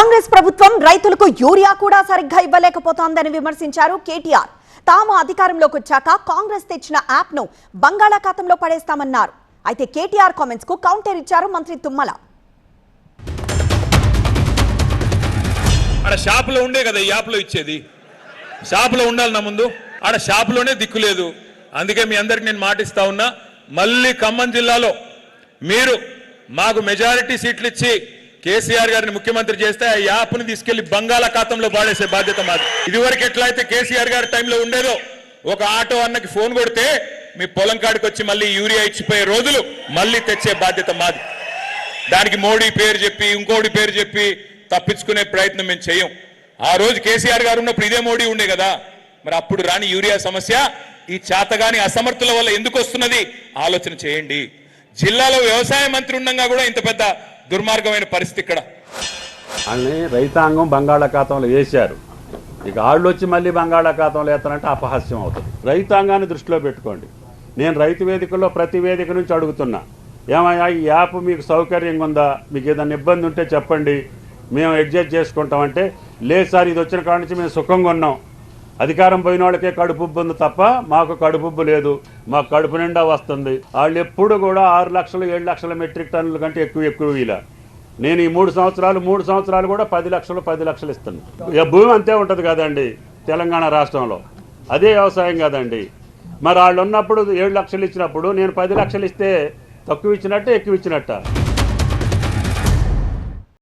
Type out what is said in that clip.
కాంగ్రెస్ ప్రభుత్వం రైతులకు యూరియా కూడా సరిగ్గా ఇవ్వలేకపోతోందని విమర్శించారు కేటీఆర్. తాము అధికారంలోకి వచ్చాక కాంగ్రెస్ తెచ్చిన యాప్ ను బంగాళాఖాతంలో పడేస్తామన్నారు. అయితే కేటీఆర్ కామెంట్స్ కు కౌంటర్ ఇచ్చారు మంత్రి తుమ్మల. ఆడ షాపులో ఉండే కదా ఈ యాప్లో ఇచ్చేది, షాపులో ఉండాలి నా ముందు, ఆడ షాపులోనే దిక్కు లేదు. అందుకే మీ అందరికి నేను మాటిస్తా ఉన్నా, మళ్ళీ ఖమ్మం జిల్లాలో మీరు మాకు మెజారిటీ సీట్లు ఇచ్చి కేసీఆర్ గారిని ముఖ్యమంత్రి చేస్తే ఆ యాప్ని తీసుకెళ్లి బంగాళాఖాతంలో పాడేసే బాధ్యత మాది. ఇదివరకు ఎట్లయితే కేసీఆర్ గారి టైంలో ఉండేదో, ఒక ఆటో అన్నకి ఫోన్ కొడితే మీ పొలం కాడికి వచ్చి మళ్ళీ యూరియా ఇచ్చిపోయే రోజులు మళ్ళీ తెచ్చే బాధ్యత మాది. దానికి మోడీ పేరు చెప్పి ఇంకోటి పేరు చెప్పి తప్పించుకునే ప్రయత్నం మేము చేయం. ఆ రోజు కేసీఆర్ గారు ఉన్నప్పుడు ఇదే మోడీ ఉండే కదా, మరి అప్పుడు రాని యూరియా సమస్య ఈ చేతగాని అసమర్థుల వల్ల ఎందుకు వస్తున్నది ఆలోచన చేయండి. జిల్లాలో వ్యవసాయ మంత్రి ఉండగా కూడా ఇంత పెద్ద దుర్మార్గమైన పరిస్థితి ఇక్కడ. వాళ్ళని రైతాంగం బంగాళాఖాతంలో వేశారు, ఇక వాళ్ళు వచ్చి మళ్ళీ బంగాళాఖాతంలో వేస్తారంటే అపహాస్యం అవుతుంది. రైతాంగాన్ని దృష్టిలో పెట్టుకోండి. నేను రైతు వేదికల్లో ప్రతి వేదిక నుంచి అడుగుతున్నా, ఏమయ్యా ఈ యాప్ మీకు సౌకర్యంగా ఉందా, మీకు ఏదైనా ఇబ్బంది ఉంటే చెప్పండి, మేము అడ్జస్ట్ చేసుకుంటామంటే లేదు సార్, ఇది వచ్చిన కాడ నుంచి మేము సుఖంగా ఉన్నాం, అధికారం పోయిన వాళ్ళకే కడుపుబ్బు ఉంది తప్ప మాకు కడుపుబ్బు లేదు, మాకు కడుపు నిండా వస్తుంది. వాళ్ళు ఎప్పుడు కూడా 6 లక్షలు 7 లక్షల మెట్రిక్ టన్నుల కంటే ఎక్కువ ఇలా. నేను ఈ 3 సంవత్సరాలు కూడా 10 లక్షలు ఇస్తున్నాను. ఇక భూమి అంతే ఉంటుంది కదండి తెలంగాణ రాష్ట్రంలో, అదే వ్యవసాయం కదండి. మరి వాళ్ళు ఉన్నప్పుడు 7 లక్షలు ఇచ్చినప్పుడు నేను 10 లక్షలు ఇస్తే తక్కువ ఇచ్చినట్టే ఎక్కువ ఇచ్చినట్ట?